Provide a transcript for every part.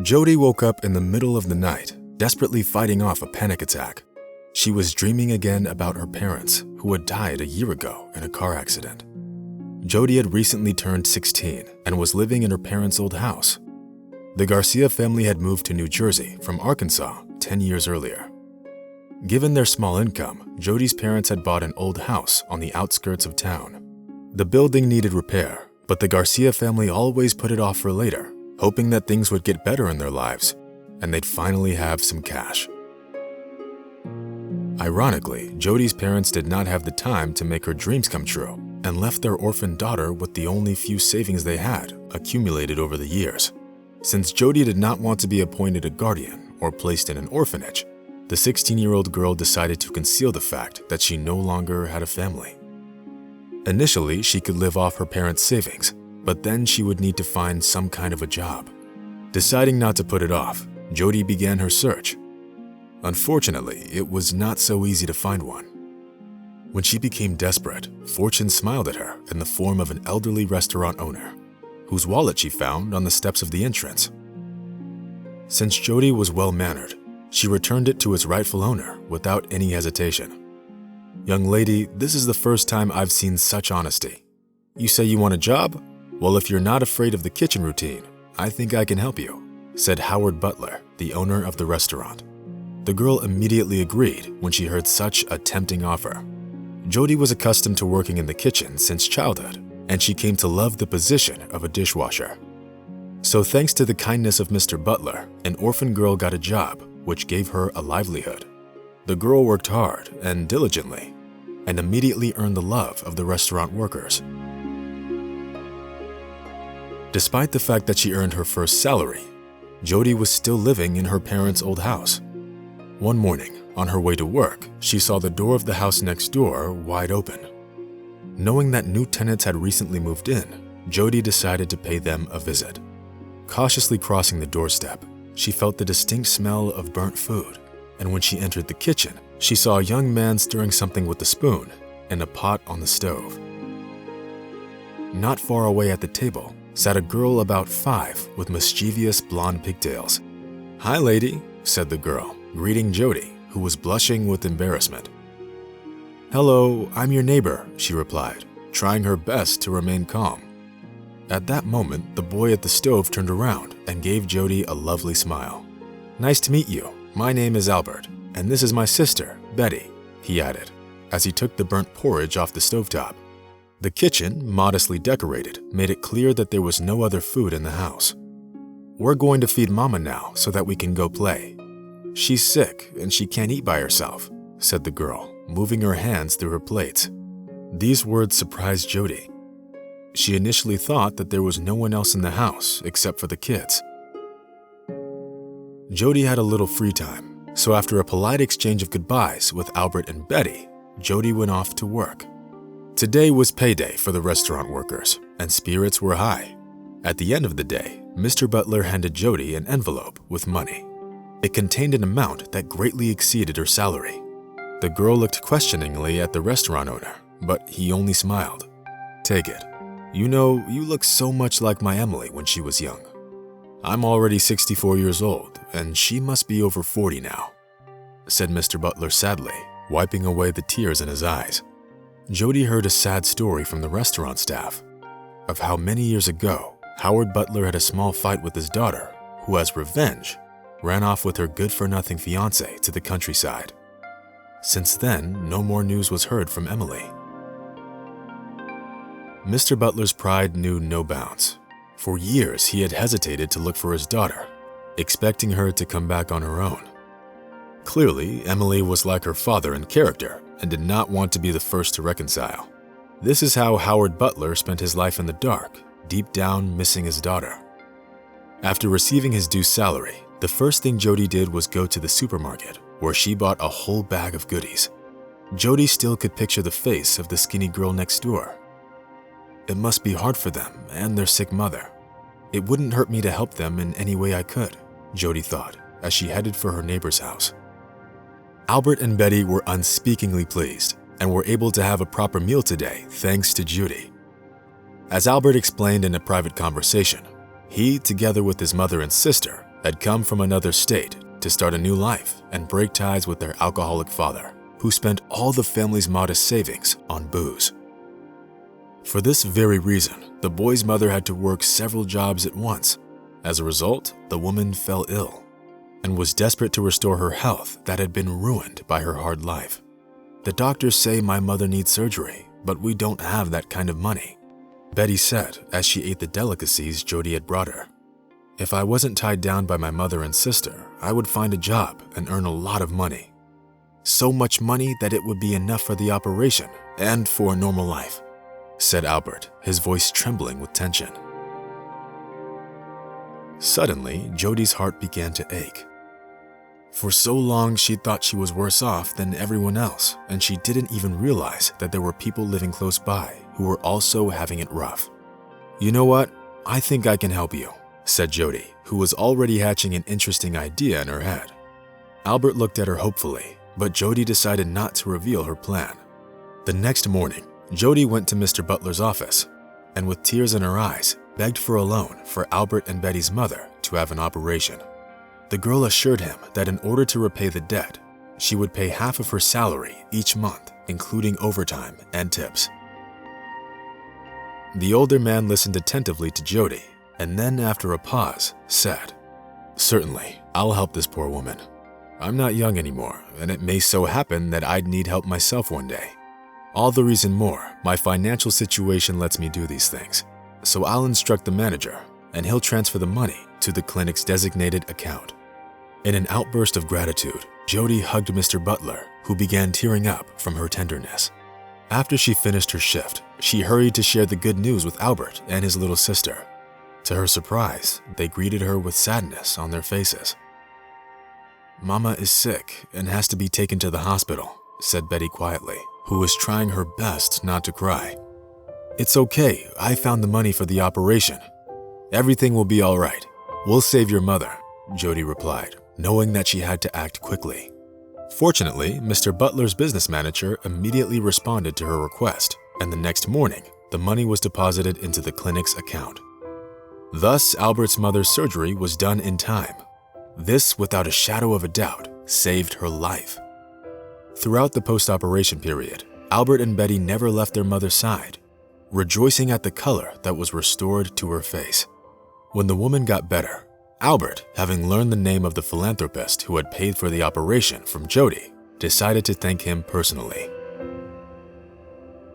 Jody woke up in the middle of the night, desperately fighting off a panic attack. She was dreaming again about her parents, who had died a year ago in a car accident. Jody had recently turned 16 and was living in her parents' old house. The Garcia family had moved to New Jersey from Arkansas 10 years earlier. Given their small income, Jody's parents had bought an old house on the outskirts of town. The building needed repair, but the Garcia family always put it off for later, hoping that things would get better in their lives and they'd finally have some cash. Ironically, Jody's parents did not have the time to make her dreams come true and left their orphaned daughter with the only few savings they had accumulated over the years. Since Jody did not want to be appointed a guardian or placed in an orphanage, the 16-year-old girl decided to conceal the fact that she no longer had a family. Initially, she could live off her parents' savings, but then she would need to find some kind of a job. Deciding not to put it off, Jody began her search. Unfortunately, it was not so easy to find one. When she became desperate, fortune smiled at her in the form of an elderly restaurant owner, whose wallet she found on the steps of the entrance. Since Jody was well-mannered, she returned it to its rightful owner without any hesitation. "Young lady, this is the first time I've seen such honesty. You say you want a job? Well, if you're not afraid of the kitchen routine, I think I can help you," said Howard Butler, the owner of the restaurant. The girl immediately agreed when she heard such a tempting offer. Jody was accustomed to working in the kitchen since childhood, and she came to love the position of a dishwasher. So thanks to the kindness of Mr. Butler, an orphan girl got a job, which gave her a livelihood. The girl worked hard and diligently, and immediately earned the love of the restaurant workers. Despite the fact that she earned her first salary, Jody was still living in her parents' old house. One morning, on her way to work, she saw the door of the house next door wide open. Knowing that new tenants had recently moved in, Jody decided to pay them a visit. Cautiously crossing the doorstep, she felt the distinct smell of burnt food, and when she entered the kitchen, she saw a young man stirring something with a spoon in a pot on the stove. Not far away at the table sat a girl about 5 with mischievous blonde pigtails. "Hi, lady," said the girl, greeting Jody, who was blushing with embarrassment. "Hello, I'm your neighbor," she replied, trying her best to remain calm. At that moment, the boy at the stove turned around and gave Jody a lovely smile. "Nice to meet you. My name is Albert, and this is my sister, Betty," he added, as he took the burnt porridge off the stovetop. The kitchen, modestly decorated, made it clear that there was no other food in the house. "We're going to feed Mama now so that we can go play. She's sick and she can't eat by herself," said the girl, moving her hands through her plates. These words surprised Jody. She initially thought that there was no one else in the house except for the kids. Jody had a little free time, so after a polite exchange of goodbyes with Albert and Betty, Jody went off to work. Today was payday for the restaurant workers, and spirits were high. At the end of the day, Mr. Butler handed Jody an envelope with money. It contained an amount that greatly exceeded her salary. The girl looked questioningly at the restaurant owner, but he only smiled. "Take it. You know, you look so much like my Emily when she was young. I'm already 64 years old, and she must be over 40 now," said Mr. Butler sadly, wiping away the tears in his eyes. Jody heard a sad story from the restaurant staff of how many years ago, Howard Butler had a small fight with his daughter, who as revenge, ran off with her good-for-nothing fiancé to the countryside. Since then, no more news was heard from Emily. Mr. Butler's pride knew no bounds. For years, he had hesitated to look for his daughter, expecting her to come back on her own. Clearly, Emily was like her father in character and did not want to be the first to reconcile. This is how Howard Butler spent his life in the dark, deep down missing his daughter. After receiving his due salary, the first thing Jody did was go to the supermarket, where she bought a whole bag of goodies. Jody still could picture the face of the skinny girl next door. It must be hard for them and their sick mother. It wouldn't hurt me to help them in any way I could, Jody thought as she headed for her neighbor's house. Albert and Betty were unspeakingly pleased and were able to have a proper meal today thanks to Jody. As Albert explained in a private conversation, he, together with his mother and sister, had come from another state to start a new life and break ties with their alcoholic father, who spent all the family's modest savings on booze. For this very reason, the boy's mother had to work several jobs at once. As a result, the woman fell ill and was desperate to restore her health that had been ruined by her hard life. "The doctors say my mother needs surgery, but we don't have that kind of money," Betty said as she ate the delicacies Jody had brought her. "If I wasn't tied down by my mother and sister, I would find a job and earn a lot of money. So much money that it would be enough for the operation and for a normal life," said Albert, his voice trembling with tension. Suddenly, Jody's heart began to ache. For so long, she thought she was worse off than everyone else, and she didn't even realize that there were people living close by who were also having it rough. "You know what? I think I can help you," said Jody, who was already hatching an interesting idea in her head. Albert looked at her hopefully, but Jody decided not to reveal her plan. The next morning, Jody went to Mr. Butler's office and with tears in her eyes, begged for a loan for Albert and Betty's mother to have an operation. The girl assured him that in order to repay the debt, she would pay half of her salary each month, including overtime and tips. The older man listened attentively to Jody, and then after a pause, said, "Certainly, I'll help this poor woman. I'm not young anymore, and it may so happen that I'd need help myself one day. All the reason more, my financial situation lets me do these things. So I'll instruct the manager, and he'll transfer the money to the clinic's designated account." In an outburst of gratitude, Jody hugged Mr. Butler, who began tearing up from her tenderness. After she finished her shift, she hurried to share the good news with Albert and his little sister. To her surprise, they greeted her with sadness on their faces. "Mama is sick and has to be taken to the hospital," said Betty quietly, who was trying her best not to cry. "It's okay, I found the money for the operation. Everything will be all right. We'll save your mother," Jody replied, knowing that she had to act quickly. Fortunately, Mr. Butler's business manager immediately responded to her request, and the next morning, the money was deposited into the clinic's account. Thus, Albert's mother's surgery was done in time. This, without a shadow of a doubt, saved her life. Throughout the post-operation period, Albert and Betty never left their mother's side, rejoicing at the color that was restored to her face. When the woman got better, Albert, having learned the name of the philanthropist who had paid for the operation from Jody, decided to thank him personally.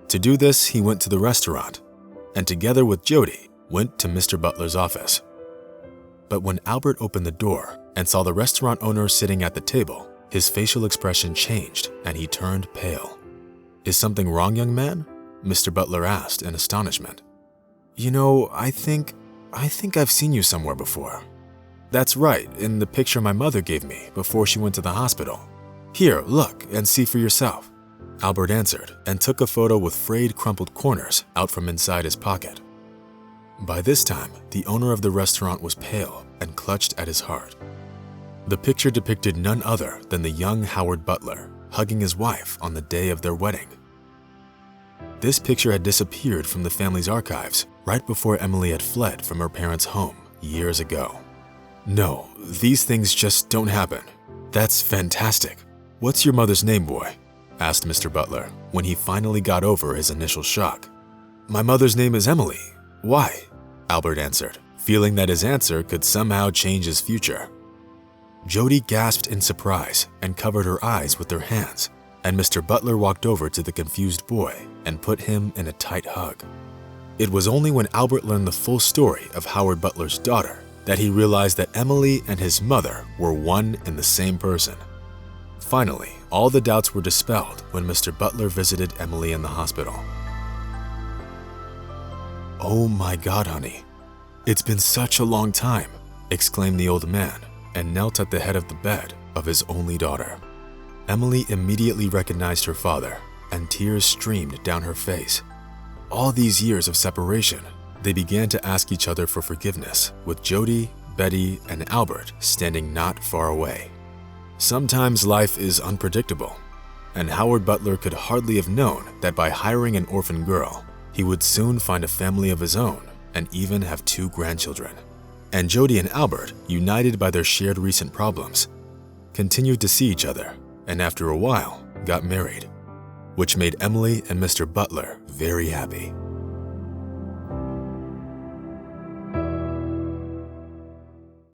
To do this, he went to the restaurant, and together with Jody, went to Mr. Butler's office. But when Albert opened the door and saw the restaurant owner sitting at the table, his facial expression changed and he turned pale. "Is something wrong, young man?" Mr. Butler asked in astonishment. "You know, I think I've seen you somewhere before." "That's right, in the picture my mother gave me before she went to the hospital. Here, look and see for yourself," Albert answered and took a photo with frayed, crumpled corners out from inside his pocket. By this time, the owner of the restaurant was pale and clutched at his heart. The picture depicted none other than the young Howard Butler hugging his wife on the day of their wedding. This picture had disappeared from the family's archives right before Emily had fled from her parents' home years ago. "No, these things just don't happen. That's fantastic. What's your mother's name, boy?" asked Mr. Butler when he finally got over his initial shock. "My mother's name is Emily. Why?" Albert answered, feeling that his answer could somehow change his future. Jody gasped in surprise and covered her eyes with her hands, and Mr. Butler walked over to the confused boy and put him in a tight hug. It was only when Albert learned the full story of Howard Butler's daughter that he realized that Emily and his mother were one and the same person. Finally, all the doubts were dispelled when Mr. Butler visited Emily in the hospital. "Oh my God, honey. It's been such a long time," exclaimed the old man and knelt at the head of the bed of his only daughter. Emily immediately recognized her father, and tears streamed down her face. All these years of separation, they began to ask each other for forgiveness, with Jody, Betty, and Albert standing not far away. Sometimes life is unpredictable, and Howard Butler could hardly have known that by hiring an orphan girl, he would soon find a family of his own and even have 2 grandchildren. And Jody and Albert, united by their shared recent problems, continued to see each other and after a while got married, which made Emily and Mr. Butler very happy.